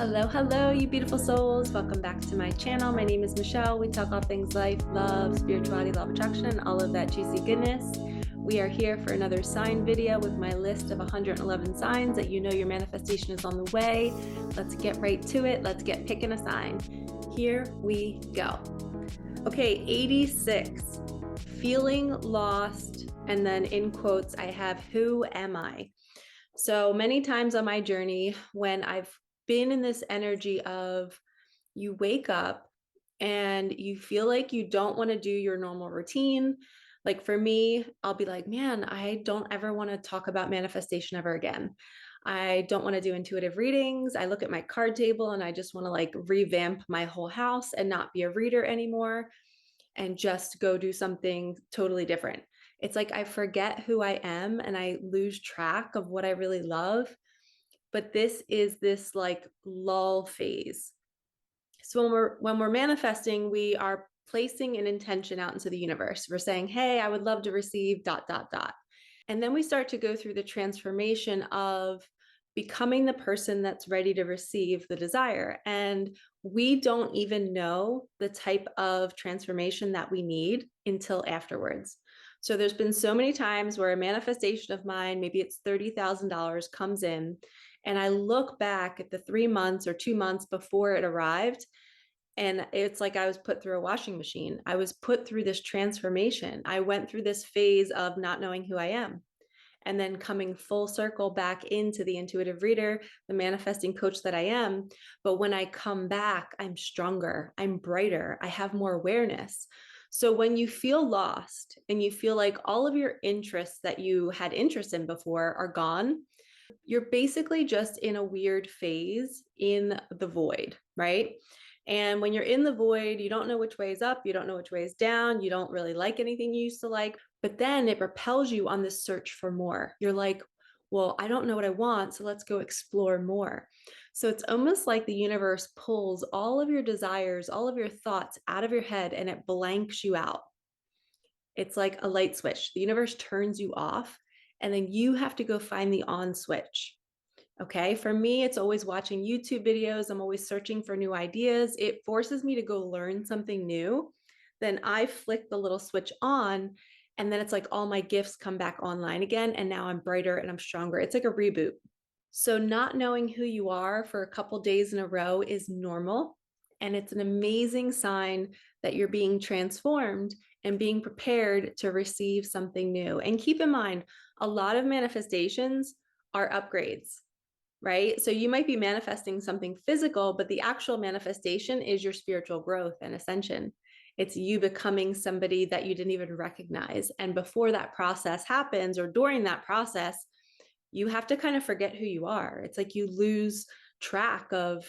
Hello, hello, you beautiful souls. Welcome back to my channel. My name is Michelle. We talk all things life, love, spirituality, law of attraction, all of that juicy goodness. We are here for another sign video with my list of 111 signs that you know your manifestation is on the way. Let's get right to it. Let's get picking a sign. Here we go. Okay, 86. Feeling lost. And then in quotes, I have, who am I? So many times on my journey, when I've been in this energy of you wake up and you feel like you don't want to do your normal routine. Like for me, I'll be like, man, I don't ever want to talk about manifestation ever again. I don't want to do intuitive readings. I look at my card table and I just want to like revamp my whole house and not be a reader anymore and just go do something totally different. It's like I forget who I am and I lose track of what I really love. But this is this like lull phase. So when we're manifesting, we are placing an intention out into the universe. We're saying, hey, I would love to receive ... And then we start to go through the transformation of becoming the person that's ready to receive the desire. And we don't even know the type of transformation that we need until afterwards. So there's been so many times where a manifestation of mine, maybe it's $30,000, comes in, and I look back at the 3 months or 2 months before it arrived, and it's like I was put through a washing machine. I was put through this transformation. I went through this phase of not knowing who I am, and then coming full circle back into the intuitive reader, the manifesting coach that I am. But when I come back, I'm stronger, I'm brighter, I have more awareness. So when you feel lost and you feel like all of your interests that you had interest in before are gone, you're basically just in a weird phase in the void, right? And when you're in the void, you don't know which way is up, you don't know which way is down, you don't really like anything you used to like, but then it propels you on this search for more. You're like, well, I don't know what I want, so let's go explore more. So it's almost like the universe pulls all of your desires, all of your thoughts out of your head, and it blanks you out. It's like a light switch. The universe turns you off, and then you have to go find the on switch. Okay. For me, it's always watching YouTube videos. I'm always searching for new ideas. It forces me to go learn something new. Then I flick the little switch on, and then it's like all my gifts come back online again. And now I'm brighter and I'm stronger. It's like a reboot. So not knowing who you are for a couple days in a row is normal. And it's an amazing sign that you're being transformed and being prepared to receive something new. And keep in mind, a lot of manifestations are upgrades, right? So you might be manifesting something physical, but the actual manifestation is your spiritual growth and ascension. It's you becoming somebody that you didn't even recognize. And before that process happens, or during that process, you have to kind of forget who you are. It's like you lose track of,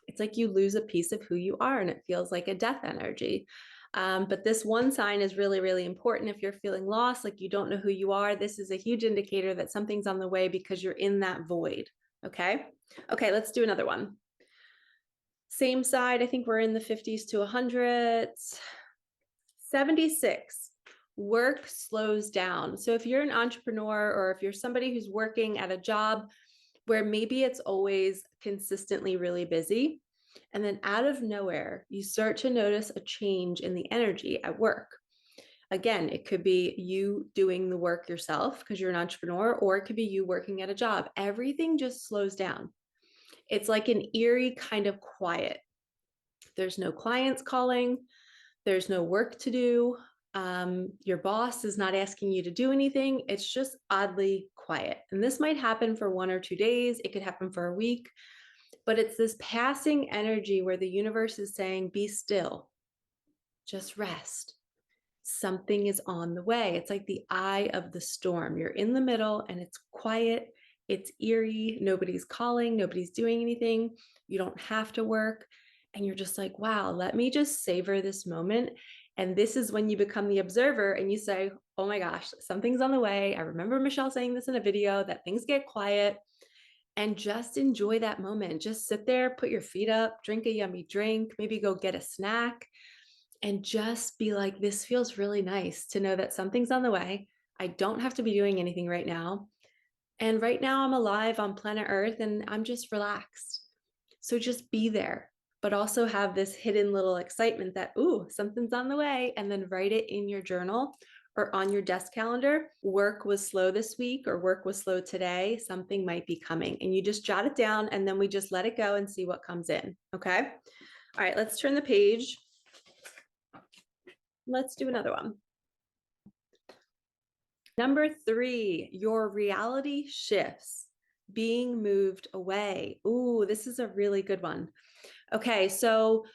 it's like you lose a piece of who you are, and it feels like a death energy. But this one sign is really, really important. If you're feeling lost, like you don't know who you are, this is a huge indicator that something's on the way because you're in that void. Okay. Okay, let's do another one. Same side. I think we're in the 50s to 100s. 76. Work slows down. So if you're an entrepreneur, or if you're somebody who's working at a job where maybe it's always consistently really busy, and then out of nowhere, you start to notice a change in the energy at work. Again, it could be you doing the work yourself because you're an entrepreneur, or it could be you working at a job. Everything just slows down. It's like an eerie kind of quiet. There's no clients calling. There's no work to do. Your boss is not asking you to do anything. It's just oddly quiet. And this might happen for 1 or 2 days. It could happen for a week, but it's this passing energy where the universe is saying, be still, just rest. Something is on the way. It's like the eye of the storm. You're in the middle and it's quiet. It's eerie. Nobody's calling. Nobody's doing anything. You don't have to work. And you're just like, wow, let me just savor this moment. And this is when you become the observer and you say, oh my gosh, something's on the way. I remember Michelle saying this in a video, that things get quiet, and just enjoy that moment. Just sit there, put your feet up, drink a yummy drink, maybe go get a snack, and just be like, this feels really nice to know that something's on the way. I don't have to be doing anything right now. And right now I'm alive on planet Earth and I'm just relaxed. So just be there, but also have this hidden little excitement that, ooh, something's on the way, and then write it in your journal or on your desk calendar. Work was slow this week, or work was slow today. Something might be coming, and you just jot it down, and then we just let it go and see what comes in. Okay. All right, let's turn the page. Let's do another one. Number 3, your reality shifts, being moved away. Ooh, this is a really good one. Okay, so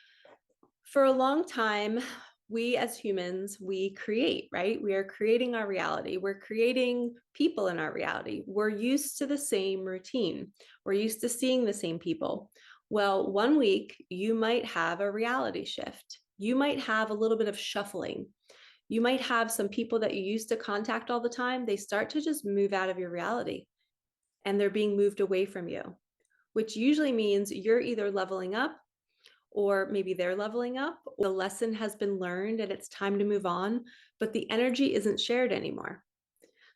for a long time, we as humans, we create, right? We are creating our reality. We're creating people in our reality. We're used to the same routine. We're used to seeing the same people. Well, one week you might have a reality shift. You might have a little bit of shuffling. You might have some people that you used to contact all the time. They start to just move out of your reality, and they're being moved away from you, which usually means you're either leveling up, or maybe they're leveling up. The lesson has been learned and it's time to move on, but the energy isn't shared anymore.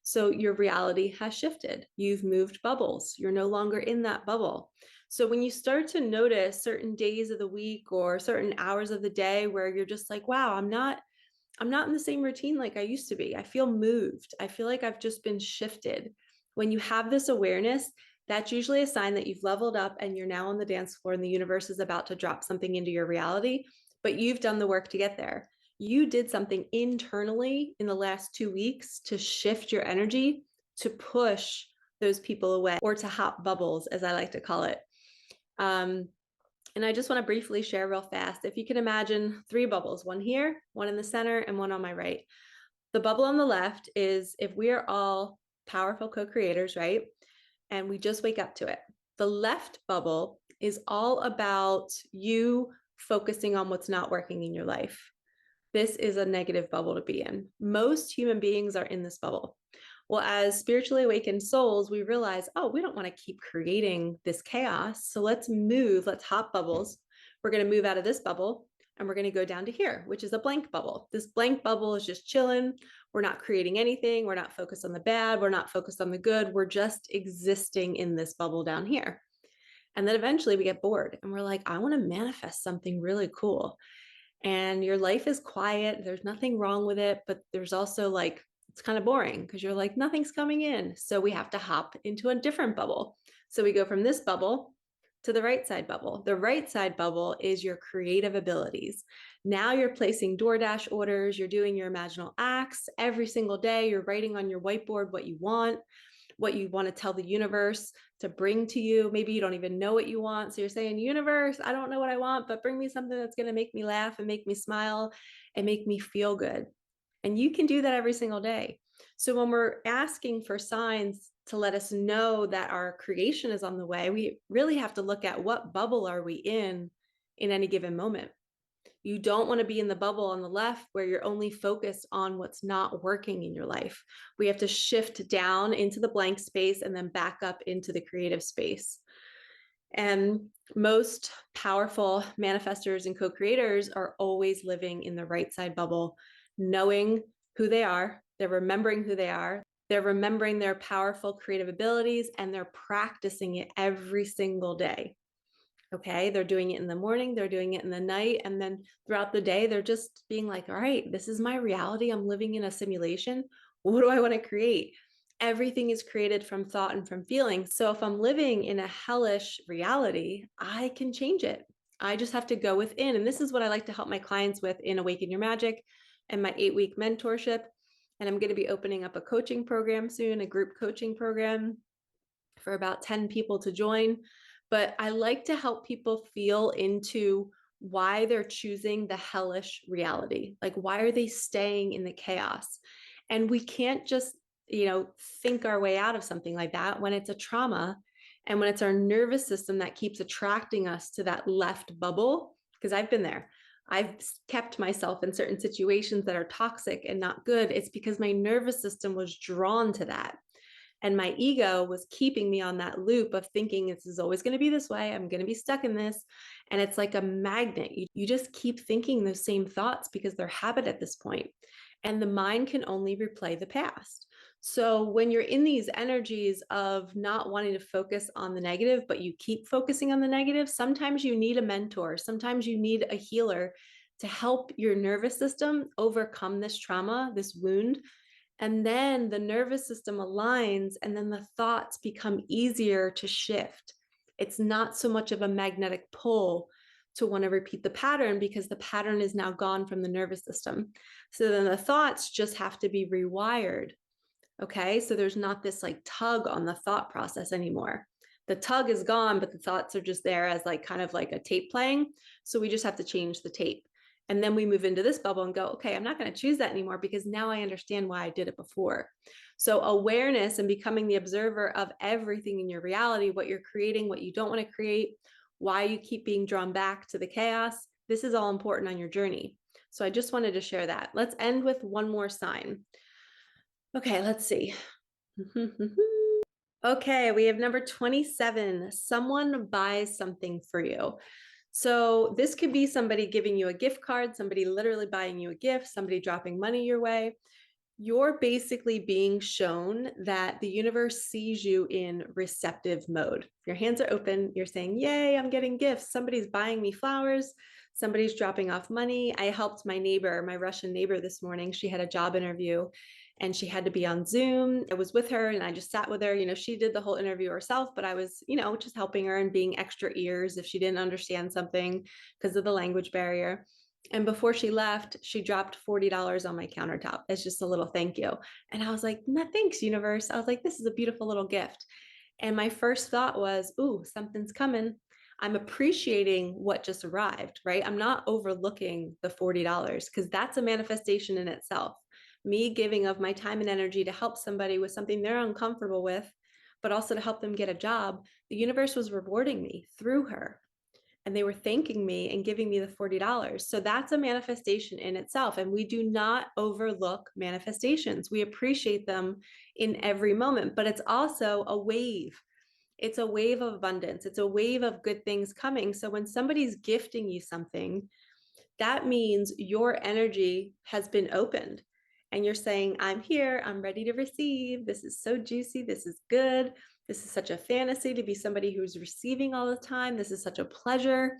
So your reality has shifted. You've moved bubbles. You're no longer in that bubble. So when you start to notice certain days of the week or certain hours of the day where you're just like, wow, I'm not in the same routine like I used to be. I feel moved. I feel like I've just been shifted. When you have this awareness, that's usually a sign that you've leveled up and you're now on the dance floor and the universe is about to drop something into your reality, but you've done the work to get there. You did something internally in the last 2 weeks to shift your energy, to push those people away, or to hop bubbles, as I like to call it. And I just want to briefly share real fast. If you can imagine 3 bubbles, one here, one in the center, and one on my right. The bubble on the left is if we are all powerful co-creators, right? And we just wake up to it. The left bubble is all about you focusing on what's not working in your life. This is a negative bubble to be in. Most human beings are in this bubble. Well, as spiritually awakened souls, we realize, oh, we don't want to keep creating this chaos. So let's hop bubbles. We're going to move out of this bubble and we're going to go down to here, which is a blank bubble. This blank bubble is just chilling. We're not creating anything. We're not focused on the bad. We're not focused on the good. We're just existing in this bubble down here. And then eventually we get bored and we're like, I want to manifest something really cool. And your life is quiet. There's nothing wrong with it, but there's also like, it's kind of boring because you're like, nothing's coming in. So we have to hop into a different bubble. So we go from this bubble to the right side bubble. The right side bubble is your creative abilities. Now you're placing DoorDash orders, you're doing your imaginal acts every single day. You're writing on your whiteboard what you want to tell the universe to bring to you. Maybe you don't even know what you want. So you're saying, universe, I don't know what I want, but bring me something that's going to make me laugh and make me smile and make me feel good. And you can do that every single day. So when we're asking for signs to let us know that our creation is on the way, we really have to look at what bubble are we in any given moment. You don't want to be in the bubble on the left where you're only focused on what's not working in your life. We have to shift down into the blank space and then back up into the creative space. And most powerful manifestors and co-creators are always living in the right side bubble, knowing who they are. They're remembering who they are. They're remembering their powerful creative abilities, and they're practicing it every single day. Okay, they're doing it in the morning, they're doing it in the night, and then throughout the day, they're just being like, all right, this is my reality. I'm living in a simulation. What do I want to create? Everything is created from thought and from feeling. So if I'm living in a hellish reality, I can change it. I just have to go within. And this is what I like to help my clients with in Awaken Your Magic and my 8-week mentorship. And I'm going to be opening up a coaching program soon, a group coaching program for about 10 people to join. But I like to help people feel into why they're choosing the hellish reality. Like, why are they staying in the chaos? And we can't just, think our way out of something like that when it's a trauma and when it's our nervous system that keeps attracting us to that left bubble. Because I've been there. I've kept myself in certain situations that are toxic and not good. It's because my nervous system was drawn to that. And my ego was keeping me on that loop of thinking this is always going to be this way. I'm going to be stuck in this. And it's like a magnet. You just keep thinking those same thoughts because they're habit at this point. And the mind can only replay the past. So when you're in these energies of not wanting to focus on the negative, but you keep focusing on the negative, sometimes you need a mentor, sometimes you need a healer to help your nervous system overcome this trauma, this wound. And then the nervous system aligns, and then the thoughts become easier to shift. It's not so much of a magnetic pull to want to repeat the pattern because the pattern is now gone from the nervous system. So then the thoughts just have to be rewired. Okay, so there's not this like tug on the thought process anymore. The tug is gone, but the thoughts are just there as like kind of like a tape playing. So we just have to change the tape. And then we move into this bubble and go, okay, I'm not going to choose that anymore because now I understand why I did it before. So awareness and becoming the observer of everything in your reality, what you're creating, what you don't want to create, why you keep being drawn back to the chaos. This is all important on your journey. So I just wanted to share that. Let's end with one more sign. Okay, let's see. Okay, we have number 27. Someone buys something for you. So this could be somebody giving you a gift card, somebody literally buying you a gift, somebody dropping money your way. You're basically being shown that the universe sees you in receptive mode. Your hands are open. You're saying, yay, I'm getting gifts. Somebody's buying me flowers. Somebody's dropping off money. I helped my neighbor, my Russian neighbor this morning. She had a job interview and she had to be on Zoom. I was with her and I just sat with her. You know, she did the whole interview herself, but I was, you know, just helping her and being extra ears if she didn't understand something because of the language barrier. And before she left, she dropped $40 on my countertop as just a little thank you. And I was like, no, thanks, universe. I was like, this is a beautiful little gift. And my first thought was, ooh, something's coming. I'm appreciating what just arrived, right? I'm not overlooking the $40 because that's a manifestation in itself. Me giving of my time and energy to help somebody with something they're uncomfortable with, but also to help them get a job. The universe was rewarding me through her and they were thanking me and giving me the $40. So that's a manifestation in itself. And we do not overlook manifestations. We appreciate them in every moment, but it's also a wave. It's a wave of abundance. It's a wave of good things coming. So when somebody's gifting you something, that means your energy has been opened and you're saying, I'm here, I'm ready to receive. This is so juicy. This is good. This is such a fantasy to be somebody who's receiving all the time. This is such a pleasure.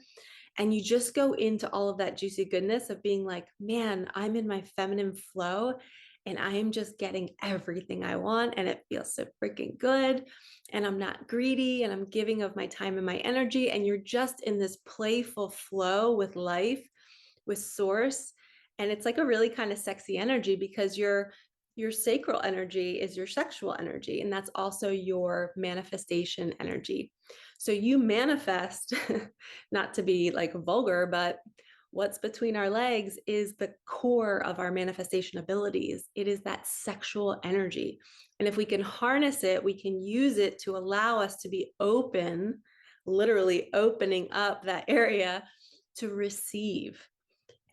And you just go into all of that juicy goodness of being like, man, I'm in my feminine flow and I am just getting everything I want. And it feels so freaking good. And I'm not greedy and I'm giving of my time and my energy. And you're just in this playful flow with life, with source. And it's like a really kind of sexy energy because your sacral energy is your sexual energy, and that's also your manifestation energy. So you manifest, not to be like vulgar, but what's between our legs is the core of our manifestation abilities. It is that sexual energy. And if we can harness it, we can use it to allow us to be open, literally opening up that area to receive.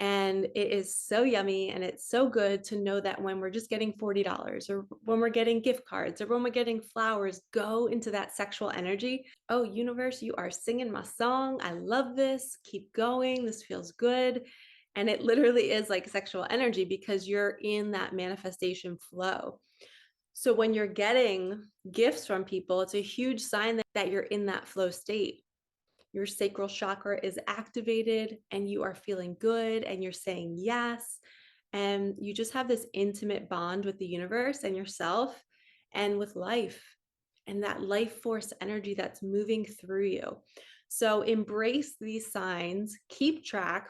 And it is so yummy and it's so good to know that when we're just getting $40 or when we're getting gift cards or when we're getting flowers, go into that sexual energy. Oh, universe, you are singing my song. I love this. Keep going. This feels good. And it literally is like sexual energy because you're in that manifestation flow. So when you're getting gifts from people, it's a huge sign that you're in that flow state. Your sacral chakra is activated and you are feeling good and you're saying yes. And you just have this intimate bond with the universe and yourself and with life and that life force energy that's moving through you. So embrace these signs, keep track,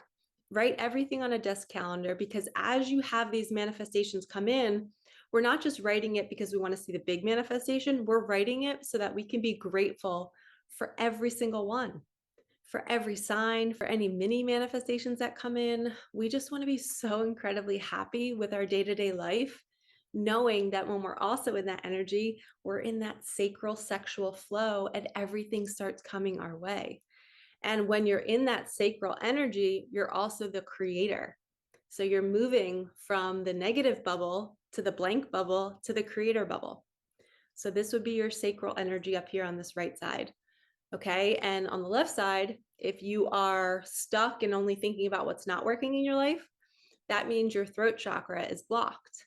write everything on a desk calendar because as you have these manifestations come in, we're not just writing it because we want to see the big manifestation, we're writing it so that we can be grateful for every single one, for every sign, for any mini manifestations that come in. We just want to be so incredibly happy with our day-to-day life, knowing that when we're also in that energy, we're in that sacral sexual flow and everything starts coming our way. And when you're in that sacral energy, you're also the creator. So you're moving from the negative bubble to the blank bubble to the creator bubble. So this would be your sacral energy up here on this right side. Okay. And on the left side, if you are stuck and only thinking about what's not working in your life, that means your throat chakra is blocked.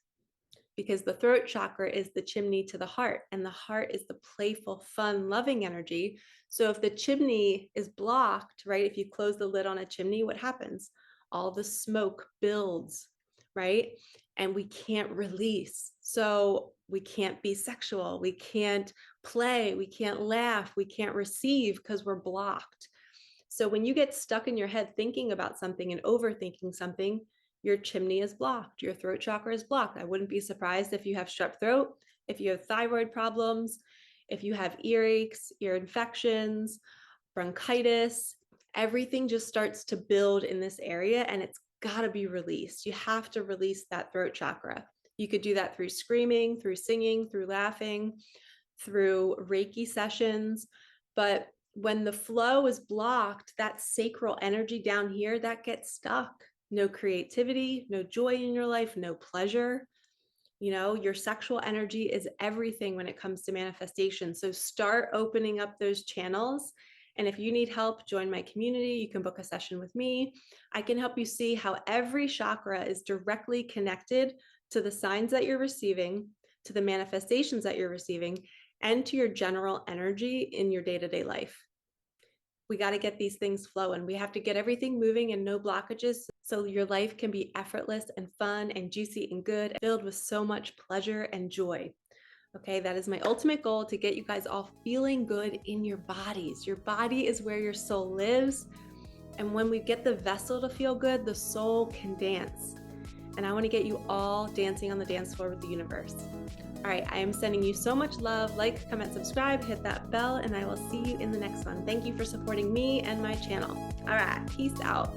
because the throat chakra is the chimney to the heart, and the heart is the playful, fun, loving energy. So if the chimney is blocked, right, if you close the lid on a chimney, what happens? All the smoke builds, right? And we can't release. So we can't be sexual, we can't play, we can't laugh, we can't receive because we're blocked. So when you get stuck in your head thinking about something and overthinking something, your chimney is blocked, your throat chakra is blocked. I wouldn't be surprised if you have strep throat, if you have thyroid problems, if you have earaches, ear infections, bronchitis. Everything just starts to build in this area, and it's got to be released. You have to release that throat chakra. You could do that through screaming, through singing, through laughing, through Reiki sessions. But when the flow is blocked, that sacral energy down here, that gets stuck. No creativity, no joy in your life, no pleasure. You know, your sexual energy is everything when it comes to manifestation. So start opening up those channels. And if you need help, join my community. You can book a session with me. I can help you see how every chakra is directly connected to the signs that you're receiving, to the manifestations that you're receiving, and to your general energy in your day-to-day life. We got to get these things flowing. We have to get everything moving and no blockages so your life can be effortless and fun and juicy and good, filled with so much pleasure and joy. Okay, that is my ultimate goal, to get you guys all feeling good in your bodies. Your body is where your soul lives. And when we get the vessel to feel good, the soul can dance. And I want to get you all dancing on the dance floor with the universe. All right, I am sending you so much love. Like, comment, subscribe, hit that bell, and I will see you in the next one. Thank you for supporting me and my channel. All right, peace out.